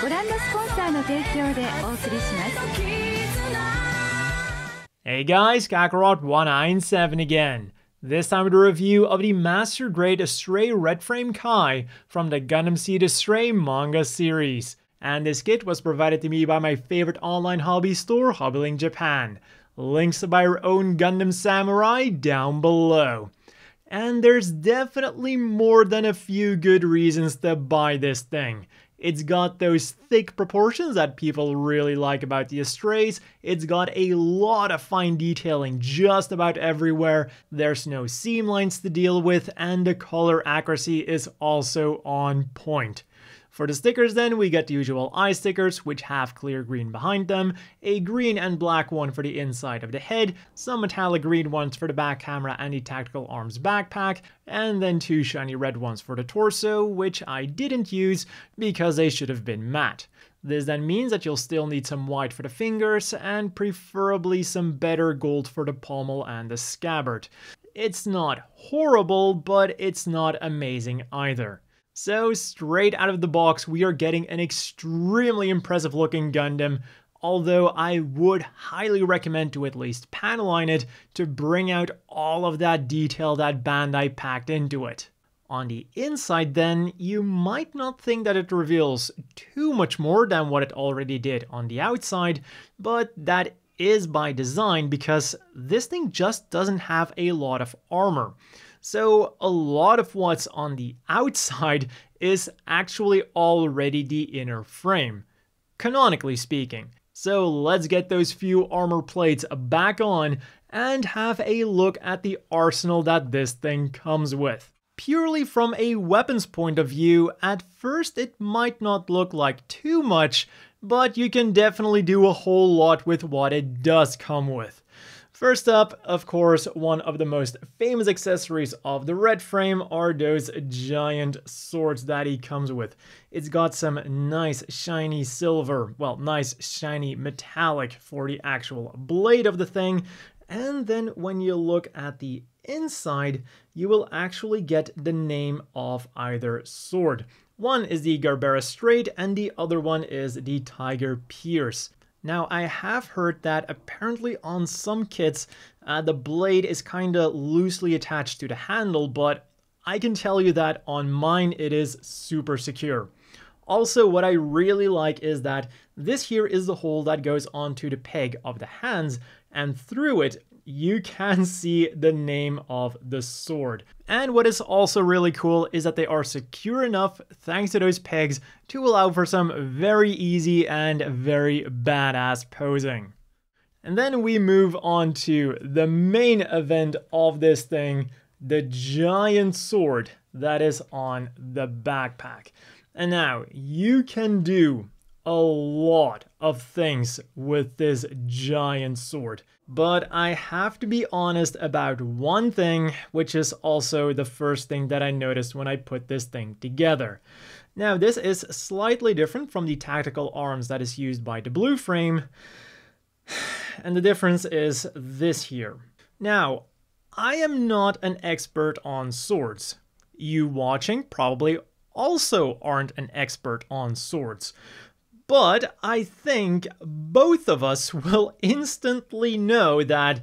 ご覧のスポンサーの提供でお送りします。 Hey guys, Kakarot197 again. This time with a review of the Master Grade Astray Red Frame Kai from the Gundam Seed Astray manga series. And this kit was provided to me by my favorite online hobby store, Hobbylink Japan. Links to buy your own Gundam Samurai down below. And there's definitely more than a few good reasons to buy this thing. It's got those thick proportions that people really like about the Astrays. It's got a lot of fine detailing just about everywhere. There's no seam lines to deal with, and the color accuracy is also on point. For the stickers then, we get the usual eye stickers, which have clear green behind them, a green and black one for the inside of the head, some metallic green ones for the back camera and the tactical arms backpack, and then two shiny red ones for the torso, which I didn't use because they should have been matte. This then means that you'll still need some white for the fingers, and preferably some better gold for the pommel and the scabbard. It's not horrible, but it's not amazing either. So straight out of the box, we are getting an extremely impressive looking Gundam, although I would highly recommend to at least panelline it to bring out all of that detail that Bandai packed into it. On the inside then, you might not think that it reveals too much more than what it already did on the outside, but that is by design because this thing just doesn't have a lot of armor. So a lot of what's on the outside is actually already the inner frame, canonically speaking. So let's get those few armor plates back on and have a look at the arsenal that this thing comes with. Purely from a weapons point of view, at first it might not look like too much, but you can definitely do a whole lot with what it does come with. First up, of course, one of the most famous accessories of the red frame are those giant swords that he comes with. It's got some nice shiny silver, well, nice shiny metallic for the actual blade of the thing. And then when you look at the inside, you will actually get the name of either sword. One is the Garbera Straight and the other one is the Tiger Pierce. Now, I have heard that apparently on some kits, the blade is kinda loosely attached to the handle, but I can tell you that on mine it is super secure. Also, what I really like is that this here is the hole that goes onto the peg of the hands, and through it, you can see the name of the sword. And what is also really cool is that they are secure enough, thanks to those pegs, to allow for some very easy and very badass posing. And then we move on to the main event of this thing, the giant sword that is on the backpack. And now, you can do a lot of things with this giant sword. But I have to be honest about one thing, which is also the first thing that I noticed when I put this thing together. Now, this is slightly different from the tactical arms that is used by the blue frame, and the difference is this here. Now, I am not an expert on swords. You watching probably also aren't an expert on swords. But I think both of us will instantly know that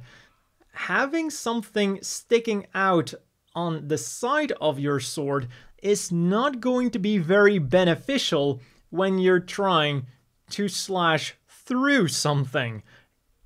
having something sticking out on the side of your sword is not going to be very beneficial when you're trying to slash through something.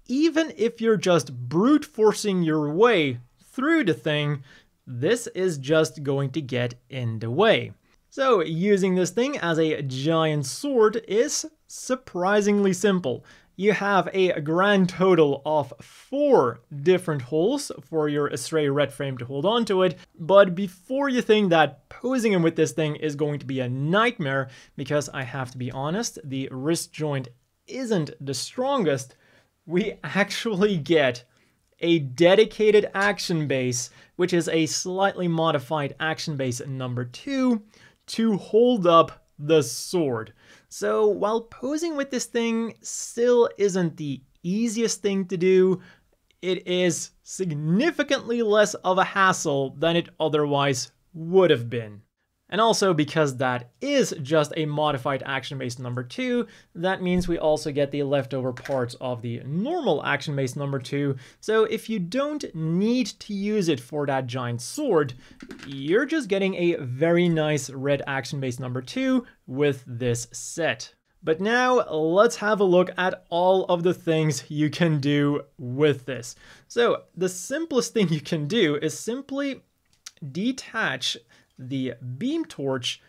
Even if you're just brute forcing your way through the thing, this is just going to get in the way. So using this thing as a giant sword is surprisingly simple. You have a grand total of 4 different holes for your Astray red frame to hold on to it, but before you think that posing him with this thing is going to be a nightmare, because I have to be honest, the wrist joint isn't the strongest, we actually get a dedicated action base, which is a slightly modified action base number 2, to hold up the sword. So while posing with this thing still isn't the easiest thing to do, it is significantly less of a hassle than it otherwise would have been. And also, because that is just a modified action base number 2, that means we also get the leftover parts of the normal action base number 2. So if you don't need to use it for that giant sword, you're just getting a very nice red action base number 2 with this set. But now let's have a look at all of the things you can do with this. So the simplest thing you can do is simply detach the beam torch,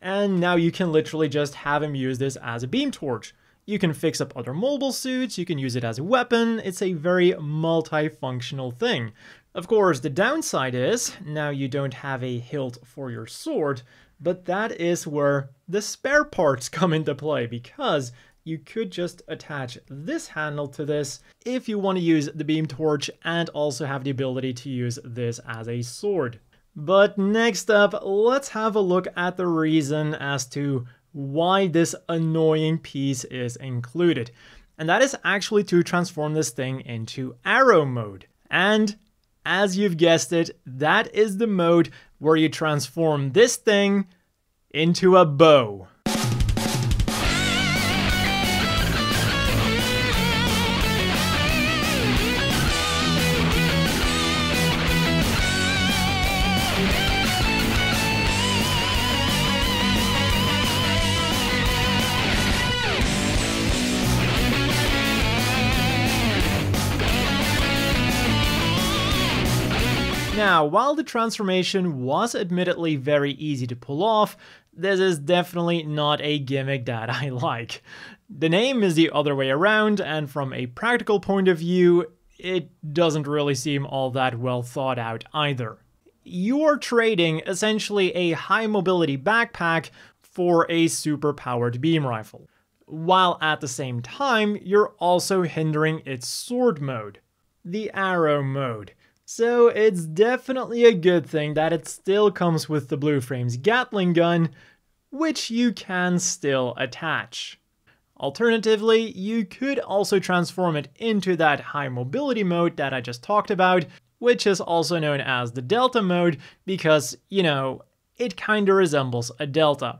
and now you can literally just have him use this as a beam torch. You can fix up other mobile suits, you can use it as a weapon. It's a very multifunctional thing. Of course, the downside is now you don't have a hilt for your sword, but that is where the spare parts come into play, because you could just attach this handle to this if you want to use the beam torch and also have the ability to use this as a sword. But next up, let's have a look at the reason as to why this annoying piece is included. And that is actually to transform this thing into arrow mode. And as you've guessed it, that is the mode where you transform this thing into a bow. Now, while the transformation was admittedly very easy to pull off, this is definitely not a gimmick that I like. The name is the other way around, and from a practical point of view, it doesn't really seem all that well thought out either. You're trading essentially a high mobility backpack for a super powered beam rifle, while at the same time, you're also hindering its sword mode, the arrow mode. So it's definitely a good thing that it still comes with the Blue Frame's Gatling gun, which you can still attach. Alternatively, you could also transform it into that high mobility mode that I just talked about, which is also known as the Delta mode because, you know, it kinda resembles a Delta.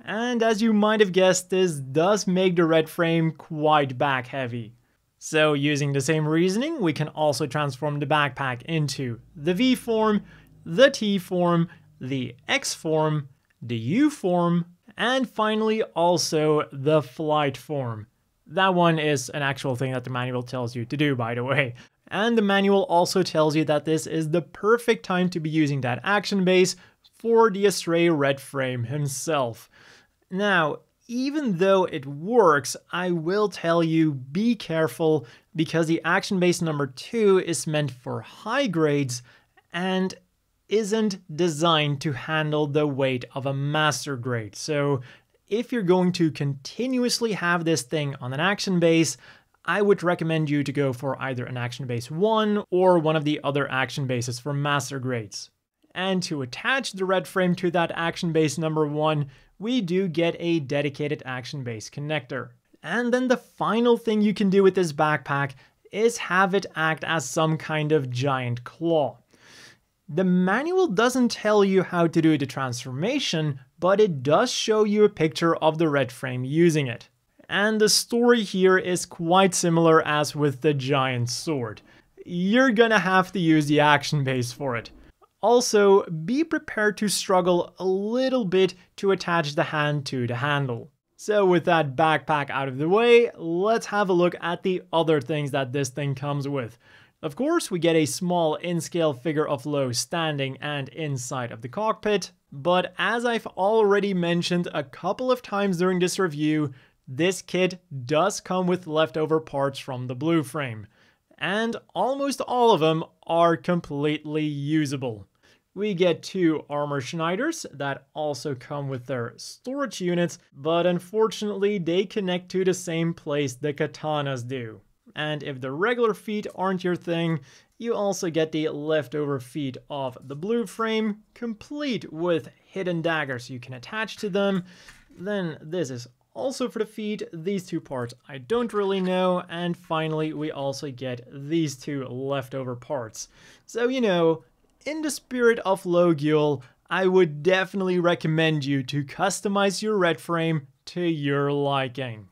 And as you might have guessed, this does make the red frame quite back heavy. So using the same reasoning, we can also transform the backpack into the V form, the T form, the X form, the U form, and finally also the flight form. That one is an actual thing that the manual tells you to do, by the way. And the manual also tells you that this is the perfect time to be using that action base for the Astray red frame himself. Now, even though it works, I will tell you, be careful, because the action base number 2 is meant for high grades and isn't designed to handle the weight of a master grade. So if you're going to continuously have this thing on an action base, I would recommend you to go for either an action base 1 or one of the other action bases for master grades. And to attach the red frame to that action base number 1, we do get a dedicated action base connector. And then the final thing you can do with this backpack is have it act as some kind of giant claw. The manual doesn't tell you how to do the transformation, but it does show you a picture of the red frame using it. And the story here is quite similar as with the giant sword. You're gonna have to use the action base for it. Also, be prepared to struggle a little bit to attach the hand to the handle. So with that backpack out of the way, let's have a look at the other things that this thing comes with. Of course, we get a small in-scale figure of Lowe standing and inside of the cockpit, but as I've already mentioned a couple of times during this review, this kit does come with leftover parts from the Blue Frame, and almost all of them are completely usable. We get 2 armor Schneiders that also come with their storage units, but unfortunately they connect to the same place the katanas do. And if the regular feet aren't your thing, you also get the leftover feet of the Blue Frame, complete with hidden daggers you can attach to them. Then this is also for the feet. These 2 parts I don't really know. And finally we also get these 2 leftover parts. So, you know, in the spirit of Lowe, I would definitely recommend you to customize your red frame to your liking.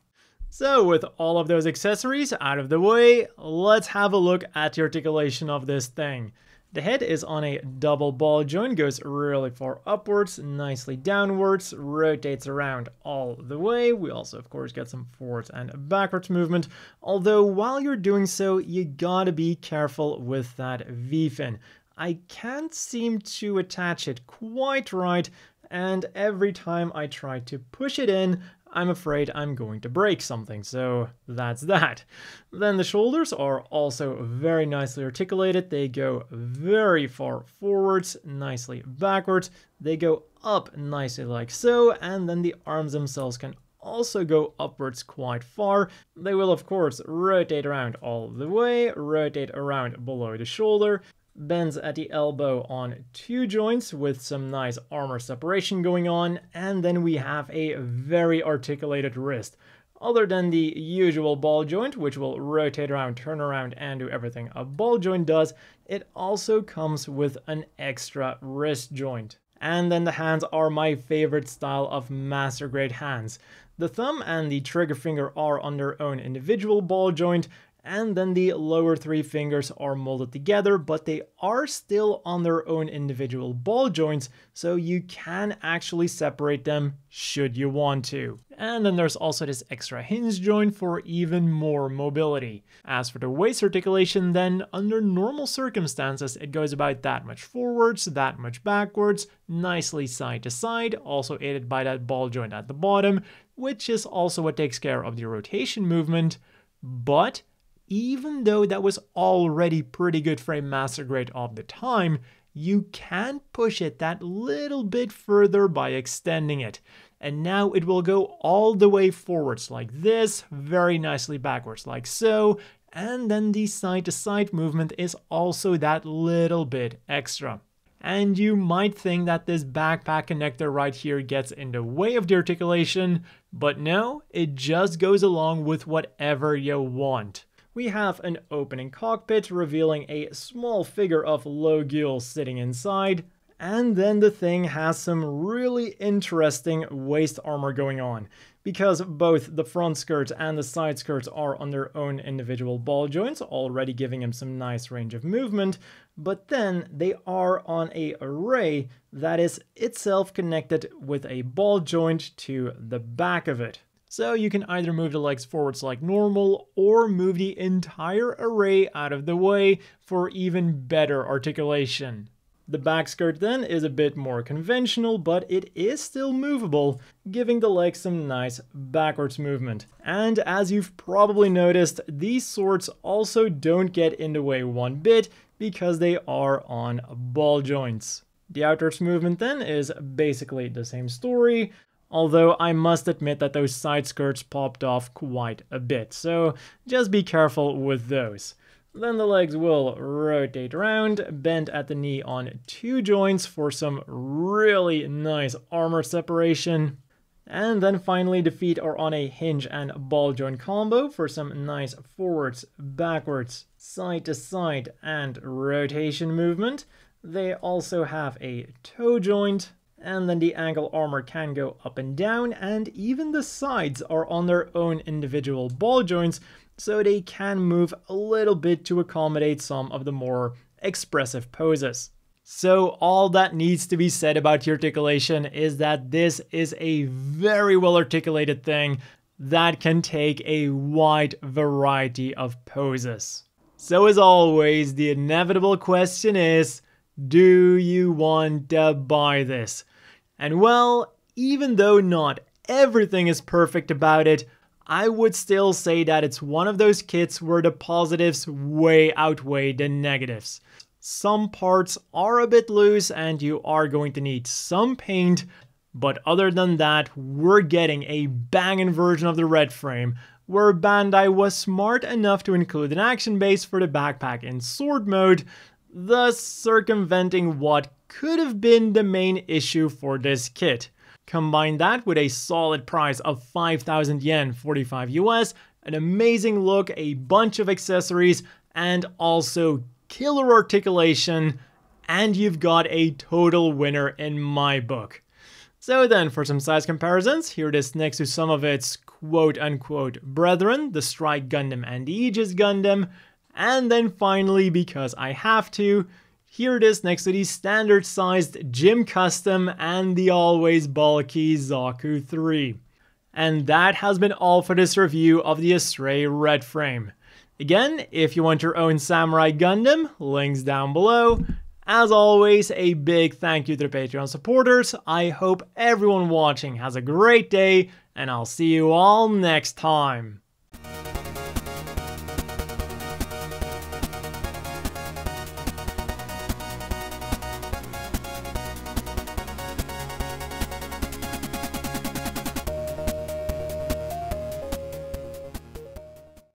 So with all of those accessories out of the way, let's have a look at the articulation of this thing. The head is on a double ball joint, goes really far upwards, nicely downwards, rotates around all the way. We also, of course, get some forwards and backwards movement. Although while you're doing so, you gotta be careful with that V-fin. I can't seem to attach it quite right, and every time I try to push it in, I'm afraid I'm going to break something, so that's that. Then the shoulders are also very nicely articulated. They go very far forwards, nicely backwards. They go up nicely like so, and then the arms themselves can also go upwards quite far. They will, of course, rotate around all the way, rotate around below the shoulder, bends at the elbow on two joints with some nice armor separation going on, and then we have a very articulated wrist. Other than the usual ball joint, which will rotate around, turn around, and do everything a ball joint does, it also comes with an extra wrist joint. And then the hands are my favorite style of master grade hands. The thumb and the trigger finger are on their own individual ball joint, and then the lower three fingers are molded together, but they are still on their own individual ball joints, so you can actually separate them should you want to. And then there's also this extra hinge joint for even more mobility. As for the waist articulation, then under normal circumstances it goes about that much forwards, that much backwards, nicely side to side, also aided by that ball joint at the bottom, which is also what takes care of the rotation movement. But even though that was already pretty good frame master grade of the time, you can push it that little bit further by extending it. And now it will go all the way forwards like this, very nicely backwards like so, and then the side to side movement is also that little bit extra. And you might think that this backpack connector right here gets in the way of the articulation, but no, it just goes along with whatever you want. We have an opening cockpit revealing a small figure of Lowe sitting inside, and then the thing has some really interesting waist armor going on, because both the front skirts and the side skirts are on their own individual ball joints, already giving him some nice range of movement, but then they are on a array that is itself connected with a ball joint to the back of it. So you can either move the legs forwards like normal, or move the entire array out of the way for even better articulation. The back skirt then is a bit more conventional, but it is still movable, giving the legs some nice backwards movement. And as you've probably noticed, these swords also don't get in the way one bit, because they are on ball joints. The outwards movement then is basically the same story, although I must admit that those side skirts popped off quite a bit, so just be careful with those. Then the legs will rotate around, bend at the knee on two joints for some really nice armor separation. And then finally the feet are on a hinge and ball joint combo for some nice forwards, backwards, side to side and rotation movement. They also have a toe joint. And then the ankle armor can go up and down, and even the sides are on their own individual ball joints, so they can move a little bit to accommodate some of the more expressive poses. So all that needs to be said about the articulation is that this is a very well articulated thing that can take a wide variety of poses. So as always, the inevitable question is, do you want to buy this? And well, even though not everything is perfect about it, I would still say that it's one of those kits where the positives way outweigh the negatives. Some parts are a bit loose and you are going to need some paint, but other than that, we're getting a banging version of the red frame, where Bandai was smart enough to include an action base for the backpack in sword mode, thus circumventing what could have been the main issue for this kit. Combine that with a solid price of 5,000 yen, 45 US, an amazing look, a bunch of accessories, and also killer articulation, and you've got a total winner in my book. So then, for some size comparisons, here it is next to some of its quote-unquote brethren, the Strike Gundam and Aegis Gundam, and then finally, because I have to, here it is next to the standard-sized Gym Custom and the always bulky Zaku 3. And that has been all for this review of the Astray Red Frame. Again, if you want your own Samurai Gundam, links down below. As always, a big thank you to the Patreon supporters. I hope everyone watching has a great day, and I'll see you all next time.